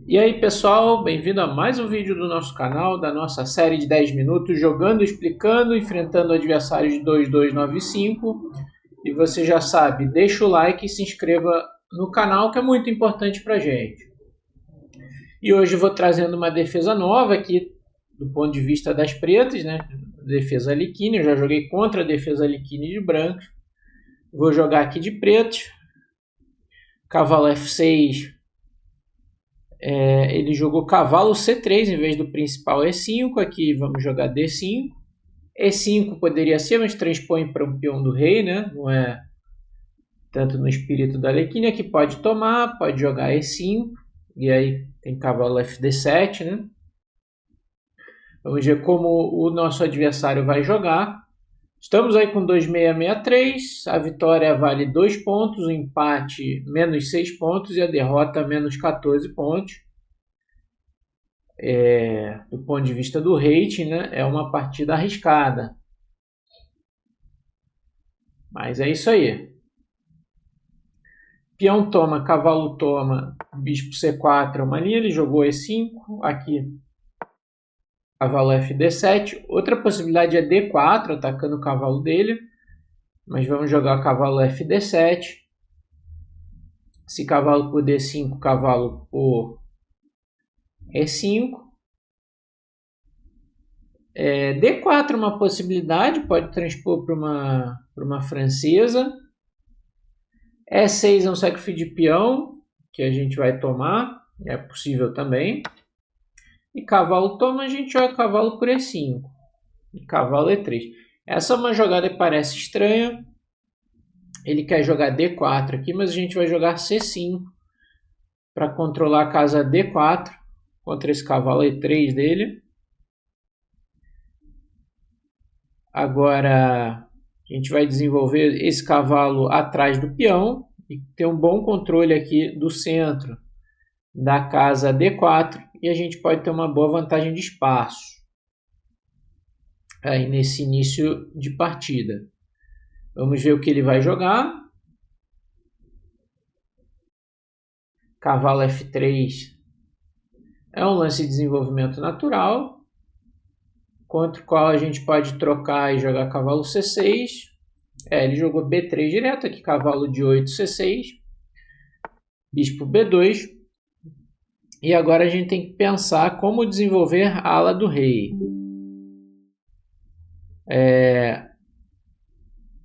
E aí pessoal, bem-vindo a mais um vídeo do nosso canal, da nossa série de 10 minutos, jogando, explicando, enfrentando adversários de 2295. E você já sabe, deixa o like e se inscreva no canal, que é muito importante pra gente. E hoje eu vou trazendo uma defesa nova aqui, do ponto de vista das pretas, né? Defesa Alikine, eu já joguei contra a defesa Alikine de brancos. Vou jogar aqui de pretos. Cavalo F6. Ele jogou cavalo C3 em vez do principal E5. Aqui vamos jogar D5. E5 poderia ser, mas transpõe para um peão do rei, né? Não é tanto no espírito da Alikine. Aqui pode tomar, pode jogar E5. E aí tem cavalo FD7, né? Vamos ver como o nosso adversário vai jogar. Estamos aí com 2663. A vitória vale 2 pontos, o empate menos 6 pontos e a derrota menos 14 pontos. Do ponto de vista do rating, né, é uma partida arriscada. Mas é isso aí. Peão toma, cavalo toma, bispo C4 é uma linha, ele jogou E5. Aqui, cavalo FD7. Outra possibilidade é D4, atacando o cavalo dele. Mas vamos jogar cavalo FD7. Se cavalo por D5, cavalo por E5. D4 é uma possibilidade, pode transpor para uma francesa. E6 é um sacrifício de peão, que a gente vai tomar, é possível também. E cavalo toma, a gente joga cavalo por E5. E cavalo E3. Essa é uma jogada que parece estranha. Ele quer jogar D4 aqui, mas a gente vai jogar C5 para controlar a casa D4 contra esse cavalo E3 dele. Agora a gente vai desenvolver esse cavalo atrás do peão e ter um bom controle aqui do centro da casa D4 e a gente pode ter uma boa vantagem de espaço aí nesse início de partida. Vamos ver o que ele vai jogar. Cavalo F3 é um lance de desenvolvimento natural, contra o qual a gente pode trocar e jogar cavalo C6. Ele jogou B3 direto, aqui cavalo de 8, C6, bispo B2. E agora a gente tem que pensar como desenvolver a ala do rei.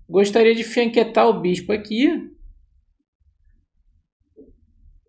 Gostaria de fianquetar o bispo aqui,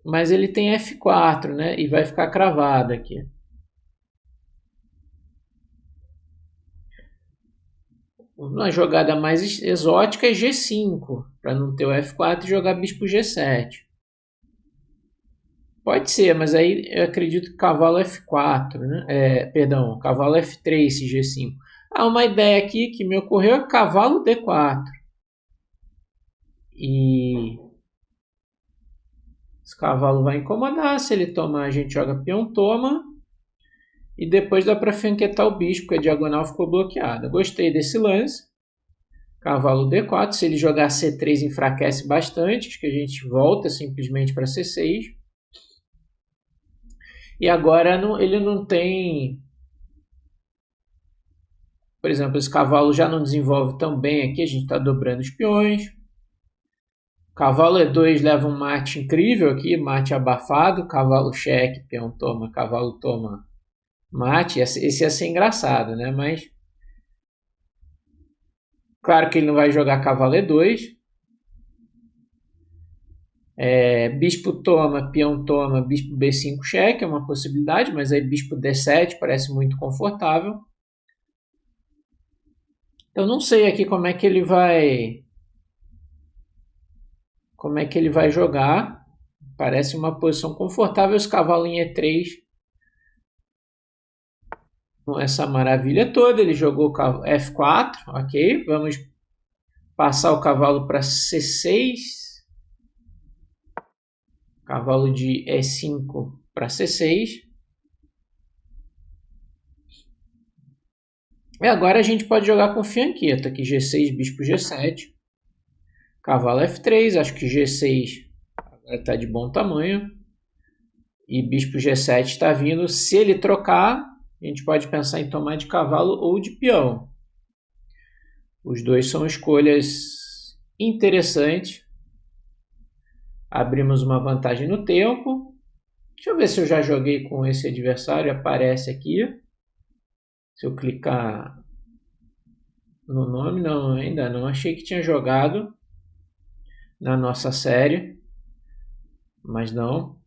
mas ele tem F4, né? E vai ficar cravado aqui. Uma jogada mais exótica é G5, para não ter o F4 e jogar bispo G7. Pode ser, mas aí eu acredito que cavalo F4, né? Perdão, cavalo F3 se G5. Uma ideia aqui que me ocorreu é cavalo D4. E esse cavalo vai incomodar. Se ele tomar, a gente joga peão toma. E depois dá para fianquetar o bispo, porque a diagonal ficou bloqueada. Gostei desse lance. Cavalo D4. Se ele jogar C3, enfraquece bastante. Acho que a gente volta simplesmente para C6. E agora ele não tem... Por exemplo, esse cavalo já não desenvolve tão bem aqui. A gente está dobrando os peões. Cavalo E2 leva um mate incrível aqui. Mate abafado. Cavalo cheque, peão toma, cavalo toma, mate. Esse ia ser engraçado, né? Mas claro que ele não vai jogar cavalo E2. Bispo toma, peão toma, bispo B5 cheque, é uma possibilidade, mas aí bispo D7 parece muito confortável. Eu não sei aqui como é que ele vai jogar. Parece uma posição confortável. Esse cavalo em E3 com essa maravilha toda. Ele jogou F4, ok. Vamos passar o cavalo para C6. Cavalo de E5 para C6. E agora a gente pode jogar com fianqueta. Aqui G6, bispo G7. Cavalo F3, acho que G6 agora está de bom tamanho. E bispo G7 está vindo. Se ele trocar, a gente pode pensar em tomar de cavalo ou de peão. Os dois são escolhas interessantes. Abrimos uma vantagem no tempo. Deixa eu ver se eu já joguei com esse adversário. Aparece aqui. Se eu clicar no nome, não, ainda não. Achei que tinha jogado na nossa série, mas não.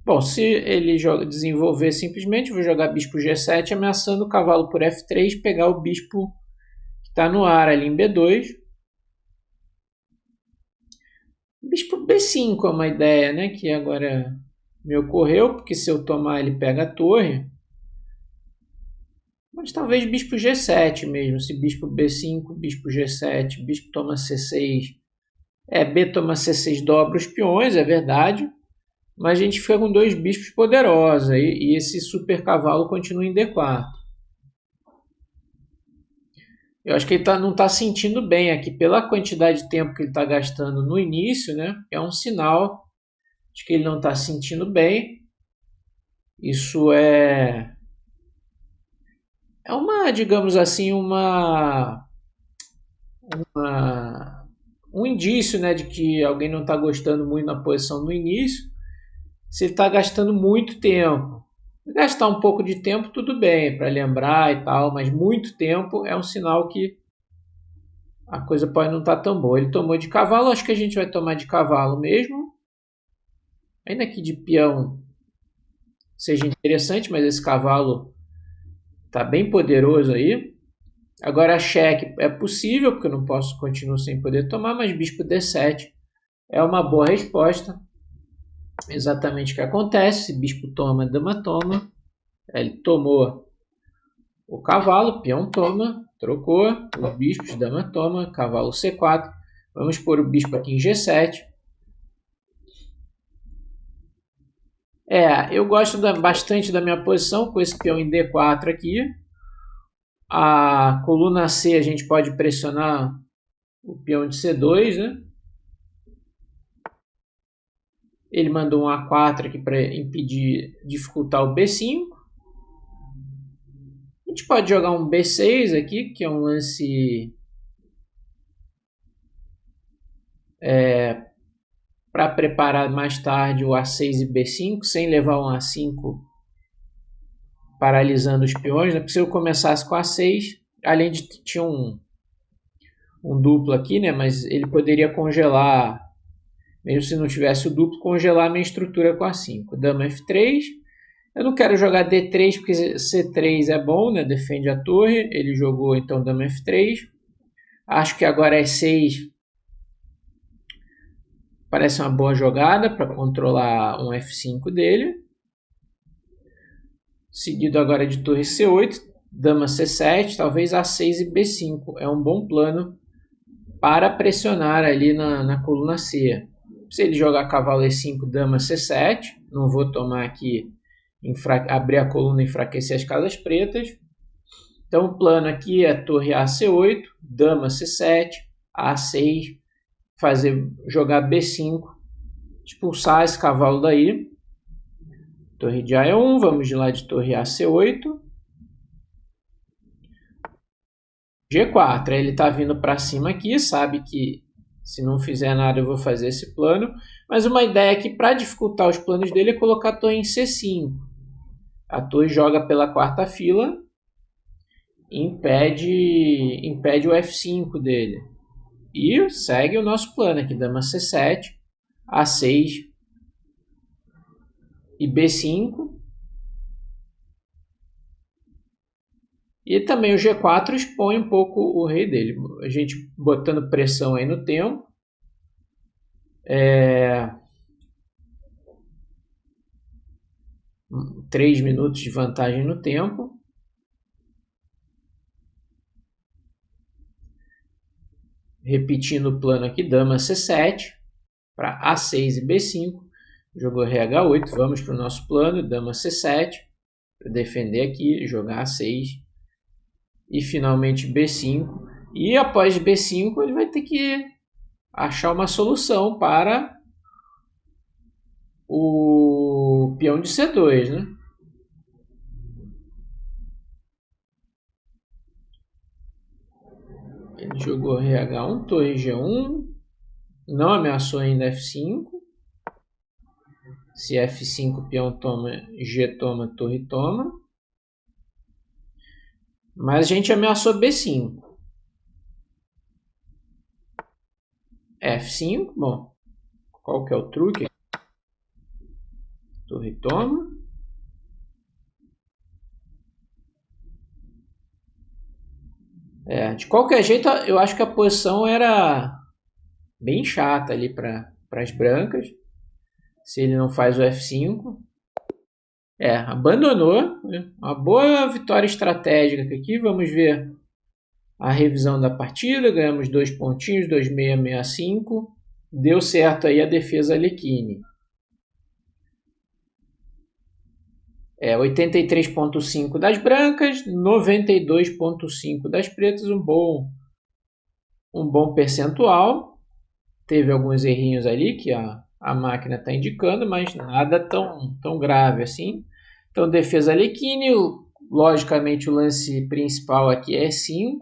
Bom, se ele desenvolver simplesmente, vou jogar bispo G7 ameaçando o cavalo por F3, pegar o bispo que está no ar ali em B2. Bispo B5 é uma ideia, né, que agora me ocorreu, porque se eu tomar ele pega a torre. Mas talvez bispo G7 mesmo, se bispo B5, bispo G7, bispo toma C6. B toma C6 dobra os peões, é verdade. Mas a gente fica com dois bispos poderosos e esse super cavalo continua em D4. Eu acho que ele não está sentindo bem aqui, pela quantidade de tempo que ele está gastando no início, né? É um sinal de que ele não está sentindo bem. Isso é uma, digamos assim, um indício, né, de que alguém não está gostando muito na posição no início. Se ele está gastando muito tempo. Gastar um pouco de tempo, tudo bem, para lembrar e tal, mas muito tempo é um sinal que a coisa pode não estar tão boa. Ele tomou de cavalo, acho que a gente vai tomar de cavalo mesmo. Ainda que de peão seja interessante, mas esse cavalo está bem poderoso aí. Agora cheque é possível, porque eu não posso continuar sem poder tomar, mas bispo D7 é uma boa resposta. Exatamente o que acontece. Bispo toma, dama toma. Ele tomou o cavalo, peão toma, trocou, os bispos, dama toma, cavalo C4. Vamos pôr o bispo aqui em G7. Eu gosto bastante da minha posição com esse peão em D4 aqui. A coluna C a gente pode pressionar o peão de C2, né? Ele mandou um A4 aqui para impedir, dificultar o B5. A gente pode jogar um B6 aqui, que é um lance para preparar mais tarde o A6 e B5, sem levar um A5 paralisando os peões, né? Porque se eu começasse com A6, além de tinha um duplo aqui, né? Mas ele poderia congelar, mesmo se não tivesse o duplo, congelar a minha estrutura com A5. Dama F3. Eu não quero jogar D3 porque C3 é bom, né? Defende a torre. Ele jogou então dama F3. Acho que agora E6 parece uma boa jogada para controlar um F5 dele. Seguido agora de torre C8, dama C7, talvez A6 e B5. É um bom plano para pressionar ali na coluna C. Se ele jogar cavalo E5, dama C7, não vou tomar aqui, abrir a coluna e enfraquecer as casas pretas. Então o plano aqui é torre A8, dama C7, A6, jogar B5, expulsar esse cavalo daí. Torre de A é 1, vamos de lá de torre A C8. G4, ele está vindo para cima aqui, sabe que se não fizer nada eu vou fazer esse plano. Mas uma ideia aqui para dificultar os planos dele é colocar a torre em C5. A torre joga pela quarta fila e impede o F5 dele. E segue o nosso plano aqui, dama C7, A6 e B5. E também o G4 expõe um pouco o rei dele. A gente botando pressão aí no tempo. 3 minutos de vantagem no tempo. Repetindo o plano aqui, dama C7 para A6 e B5. Jogou rei H8. Vamos para o nosso plano, dama C7 para defender aqui, jogar A6 e finalmente B5. E após B5 ele vai ter que achar uma solução para o peão de C2, né? Ele jogou rei H1, torre G1, não ameaçou ainda F5. Se F5, peão toma, G toma, torre toma. Mas a gente ameaçou B5. F5, bom. Qual que é o truque? Torre toma. De qualquer jeito, eu acho que a posição era bem chata ali para as brancas. Se ele não faz o F5. Abandonou. Uma boa vitória estratégica aqui. Vamos ver a revisão da partida. Ganhamos 2 pontinhos, 2665. Deu certo aí a defesa Alekhine. 83,5 das brancas, 92,5 das pretas. Um bom percentual. Teve alguns errinhos ali que a máquina está indicando, mas nada tão grave assim. Então, defesa Alekhine. Logicamente, o lance principal aqui é E5.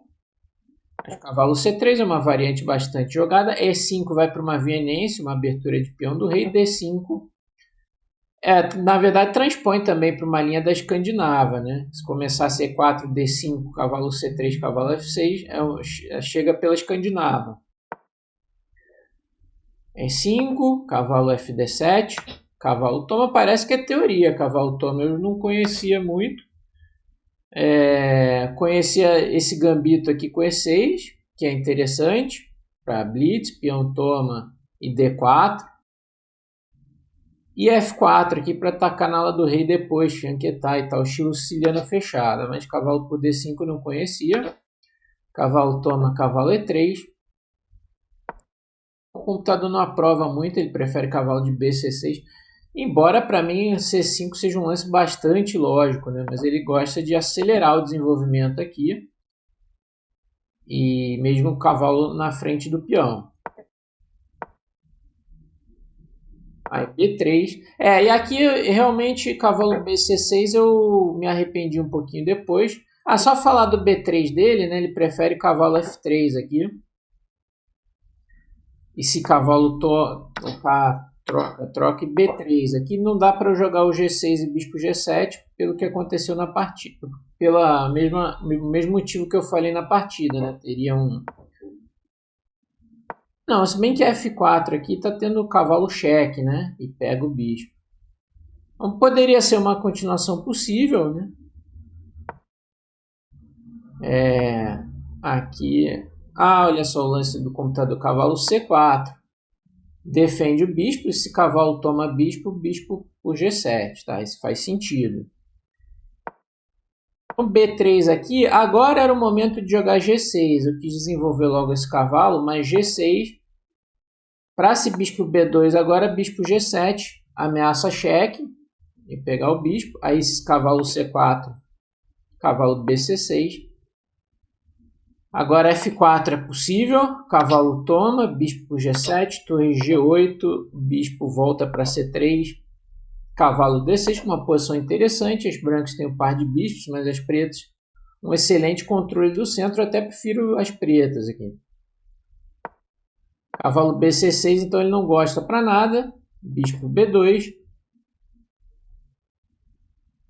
Cavalo C3 é uma variante bastante jogada. E5 vai para uma vienense, uma abertura de peão do rei. D5, na verdade, transpõe também para uma linha da escandinava, né? Se começar C4, D5, cavalo C3, cavalo F6, chega pela escandinava. E5, cavalo FD7, cavalo toma. Parece que é teoria, cavalo toma. Eu não conhecia muito. Conhecia esse gambito aqui com E6, que é interessante, para blitz, peão toma e D4. E F4 aqui para atacar na ala do rei depois, chanquetar e tal, estilo siciliana fechada. Mas cavalo por D5 eu não conhecia. Cavalo toma, cavalo E3. O computador não aprova muito, ele prefere cavalo de B, C6. Embora para mim C5 seja um lance bastante lógico, né? Mas ele gosta de acelerar o desenvolvimento aqui. E mesmo o cavalo na frente do peão. Aí B3. E aqui realmente cavalo BC6 eu me arrependi um pouquinho depois. Só falar do B3 dele, né? Ele prefere cavalo F3 aqui. E se cavalo troca e B3. Aqui não dá para jogar o G6 e bispo G7 pelo que aconteceu na partida. Mesmo motivo que eu falei na partida, né? Teria um... Não, se bem que F4 aqui está tendo o cavalo cheque, né? E pega o bispo. Então, poderia ser uma continuação possível, né? Aqui... olha só o lance do computador. Cavalo C4. Defende o bispo. E se cavalo toma bispo, bispo por G7, tá? Isso faz sentido. O B3 aqui, agora era o momento de jogar G6. Eu quis desenvolver logo esse cavalo, mas G6... Para esse bispo B2, agora bispo G7, ameaça cheque e pegar o bispo. Aí esse cavalo C4, cavalo BC6. Agora F4 é possível, cavalo toma, bispo G7, torre G8, bispo volta para C3, cavalo D6 com uma posição interessante. As brancas têm um par de bispos, mas as pretas um excelente controle do centro. Eu até prefiro as pretas aqui. Cavalo BC6, então ele não gosta para nada. Bispo B2.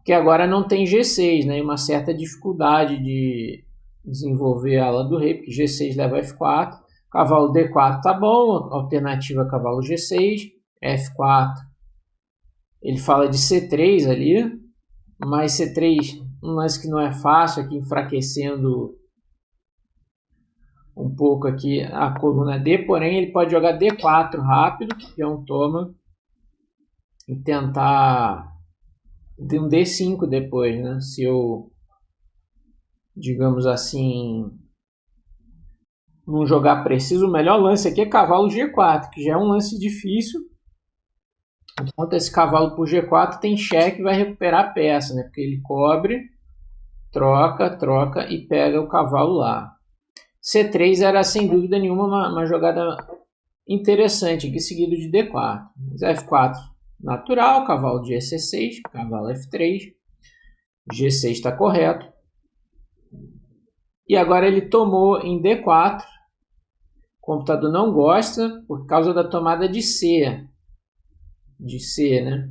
Que agora não tem G6, né? E uma certa dificuldade de desenvolver a ala do rei, porque G6 leva F4. Cavalo D4 tá bom. Alternativa cavalo G6. F4. Ele fala de C3 ali. Mas C3, um lance que não é fácil, aqui enfraquecendo um pouco aqui a coluna D, porém ele pode jogar D4 rápido, peão toma, e tentar de um D5 depois, né? Se eu, digamos assim, não jogar preciso, o melhor lance aqui é cavalo G4, que já é um lance difícil. Enquanto esse cavalo por G4 tem cheque e vai recuperar a peça, né? Porque ele cobre, troca e pega o cavalo lá. C3 era sem dúvida nenhuma uma jogada interessante aqui, seguido de D4. F4 natural, cavalo de C6, cavalo F3, G6 está correto. E agora ele tomou em D4. O computador não gosta por causa da tomada de C. Né?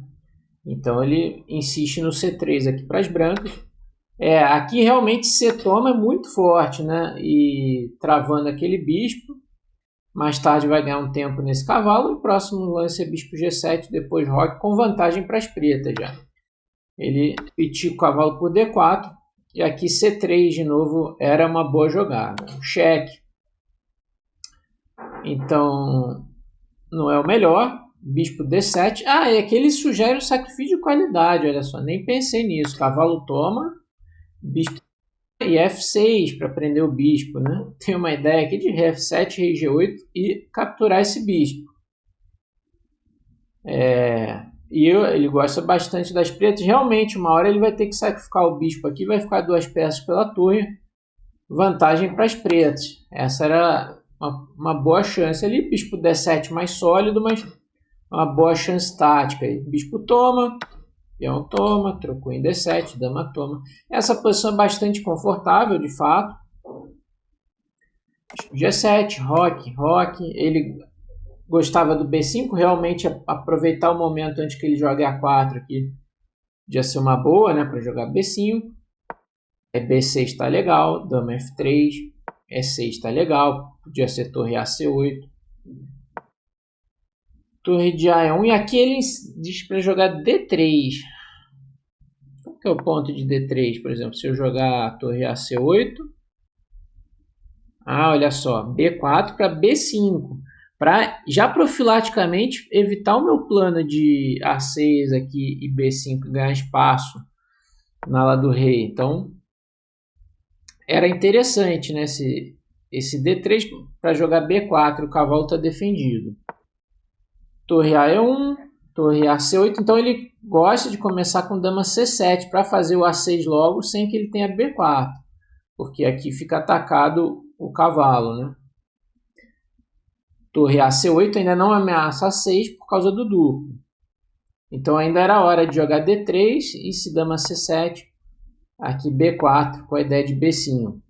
Então ele insiste no C3 aqui para as brancas. Aqui realmente C toma é muito forte, né? E travando aquele bispo. Mais tarde vai ganhar um tempo nesse cavalo. O próximo lance é bispo G7, depois roque, com vantagem para as pretas já. Ele pitica o cavalo por D4. E aqui C3 de novo era uma boa jogada. Cheque. Então, não é o melhor. Bispo D7. E aqui ele sugere o sacrifício de qualidade. Olha só, nem pensei nisso. Cavalo toma. Bispo e F6 para prender o bispo, né? Tem uma ideia aqui de F7, rei G8 e capturar esse bispo. Ele gosta bastante das pretas. Realmente, uma hora ele vai ter que sacrificar o bispo aqui. Vai ficar 2 peças pela torre. Vantagem para as pretas. Essa era uma boa chance ali. Bispo D7 mais sólido, mas uma boa chance tática. Bispo toma. Peão toma, trocou em D7, dama toma. Essa posição é bastante confortável, de fato. G7, roque. Ele gostava do B5, realmente aproveitar o momento antes que ele jogue A4 aqui. Podia ser uma boa, né, para jogar B5. B6 está legal, dama F3, E6 está legal. Podia ser torre AC8. Torre de A1, e aqui ele diz para jogar D3. Qual que é o ponto de D3, por exemplo? Se eu jogar a torre AC8. Olha só, B4 para B5. Para já profilaticamente evitar o meu plano de A6 aqui e B5 ganhar espaço na ala do rei. Então, era interessante, né? Esse D3 para jogar B4, o cavalo está defendido. Torre A1, torre AC8, então ele gosta de começar com dama C7 para fazer o A6 logo sem que ele tenha B4, porque aqui fica atacado o cavalo, né? Torre AC8 ainda não ameaça A6 por causa do duplo. Então ainda era hora de jogar D3 e se dama C7, aqui B4 com a ideia de B5.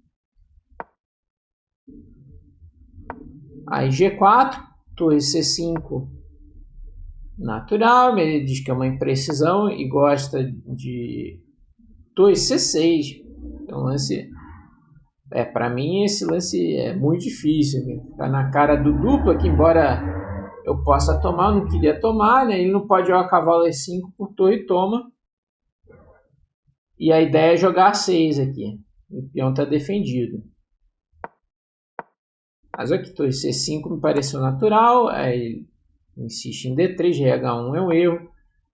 Aí G4, torre C5 natural, ele diz que é uma imprecisão e gosta de torre C6. Então, lance, para mim esse lance é muito difícil, né? Ficar na cara do duplo aqui, embora eu possa tomar, eu não queria tomar, né? Ele não pode jogar cavalo E5 por torre, toma. E a ideia é jogar A6 aqui. O peão está defendido. Mas aqui torre C5 me pareceu natural, aí insiste em D3, H1 é um erro.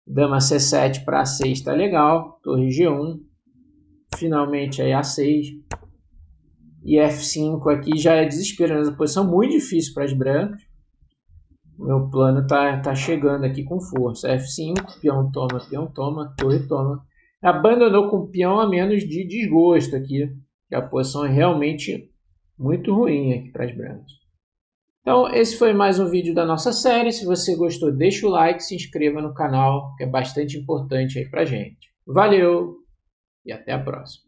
Dama C7 para A6 está legal. Torre G1. Finalmente aí A6. E F5 aqui já é desespero. Uma posição muito difícil para as brancas. O meu plano está chegando aqui com força. F5, peão toma, torre toma. Abandonou com o peão a menos de desgosto aqui. Que a posição é realmente muito ruim aqui para as brancas. Então, esse foi mais um vídeo da nossa série. Se você gostou, deixa o like, se inscreva no canal, que é bastante importante aí pra gente. Valeu e até a próxima.